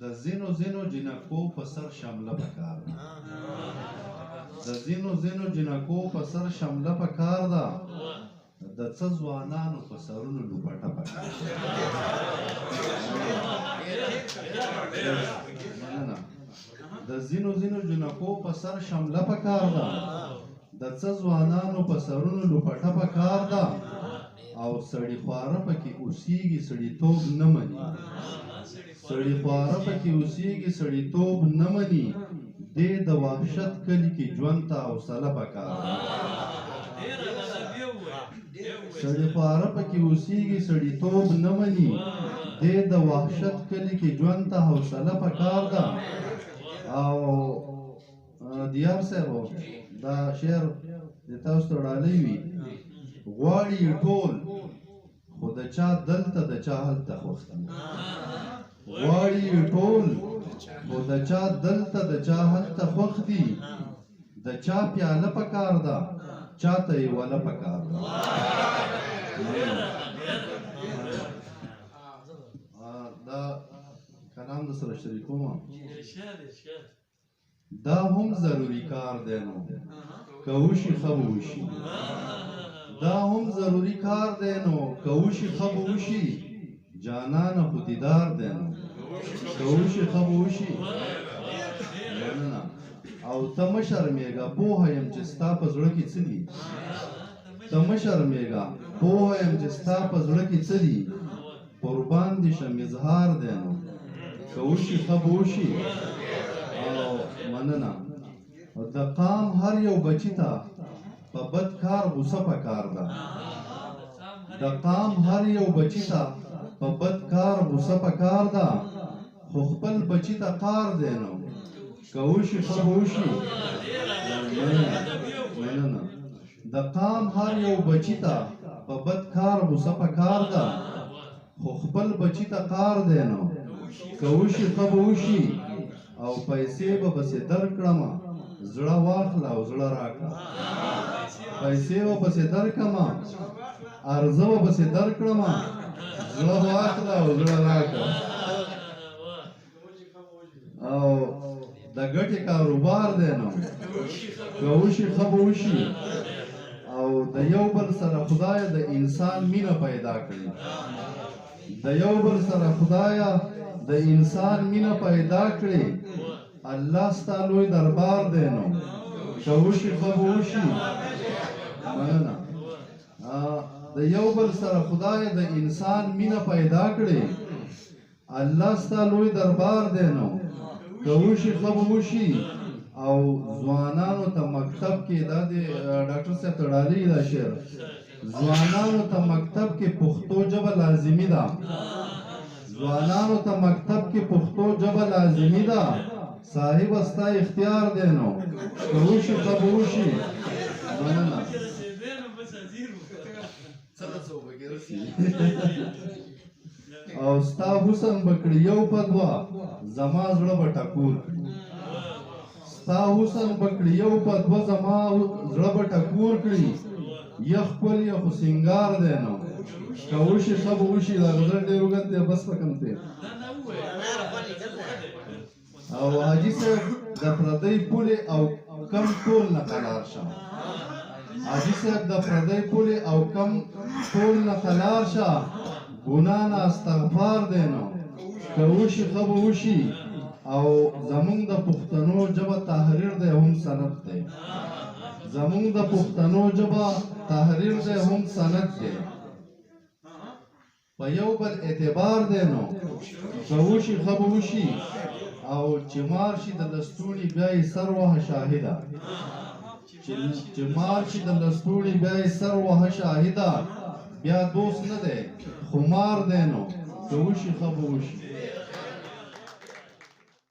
د ځینو ځینو جنکو په سر شمله پکار ده د ځینو ځینو جنکو په سر شمله پکار ده د څه ځوانانو په سرونو لوپټه پکار ده د ځینو ځینو جنکو په سر شمله پکار ده د څه ځوانانو په سرونو لوپټه پکار ده او سړی خواره پکې اوسېږي سړیتوب نه مني سړی خواره پکې اوسېږي سړیتوب نه مني دې د وحشت کلي کې ژوند ته حوصله پکار ده سړی خواره پکې اوسېږي سړیتوب نه مني دې د وحشت کلي کې ژوند ته حوصله پکار ده او دیار صاحب دا شعر د تاسو ته ډالۍ وي غواړي ټول خو د چا دلته د چا هلته خوښتي غواړي ټول خو د چا دلته د چا هلته خوښتي د چا پیاله پکار ده چاته یې وله پکار ده دا کلام د سره شریکوم دا هم ضروری کار دی نو که وشي ښه به وشي دا هم ضروری کار دی نو که وشي ښه به وشي جانانه خو دیدار دی نو که وشي ښه به وشي او ته مه شرمېږه پوهه یم چې ستا په زړه کې څه دي ته مه شرمېږه پوهه یم چې ستا په زړه کې څه دي قربان دې شم اظهار دی نو که وشي ښه به وشي او مننه د قام هر یو بچی ته په بد کار غوسه پکار ده د قام هر یو بچی ته په بد کار غوسه پکار ده خو خپل بچی ته قار دی نو که وشي ښه به وشي مننه د قام هر یو بچی ته په بد کار غوسه پکار ده خو خپل بچی ته قار دی نو که وشي ښه به وشي او پیسې به پسې درکړمه زړه واخله او زړه راکړه پیسې به پسې درکړمه عرضه به پسې درکړمه زړه واخله او زړه راکړه او د ګټې کاروبار دی نو که وشي ښه به وشي او د یو بل سره خدایه د انسان مینه پیدا کړي د یو بل سره خدایه د انسان مینه پیدا کړي الله ستا لوی دربار دی نو که وشي ښه به وشي مننه د یو بل سره خدای د انسان مینه پیدا کړي الله ستا لوی دربار دی نو که وشي ښه به وشي او ځوانانو ته مکتب کې دا د ډاکټر صاحب ته ډالۍ دا شعر ځوانانو ته مکتب کې پښتو ژبه لازمي ده ځوانانو ته مکتب کې پښتو ژبه لازمي ده صاحب ستا اختیار دی نو که وشي ښه به وشي مننه او ستا حسن به کړي یو په دوه زما زړه به ټکور کړي ستا حسن به کړي یو په دوه زما زړه به ټکور کړي یخ ښکل یې خو سینګار دی نو که وشي ښه به وشي دا غزل ډېر اوږد دی بس په کم دی او حاجي صاحب د پردۍ پولې او کم ټول نه قلار شه حاجي صاحب د پردۍ پولې او کم ټول نه قلار شه ګناه نه استغفار دی نو که وشي ښه به وشي او زمونږ د پښتنو ژبه تحریر دی هم سند دی زمونږ د پښتنو ژبه تحریر دی هم سند دی په یو بل اعتبار دی نو که وشي ښه به وشي او چې مار شي د لستوڼي بیا یې سر وهه شاهده چې مار شي د لستوڼي بیا یې سر وهه شاهده بیا دوست نه دی خو مار دی نو که وشي ښه به وشي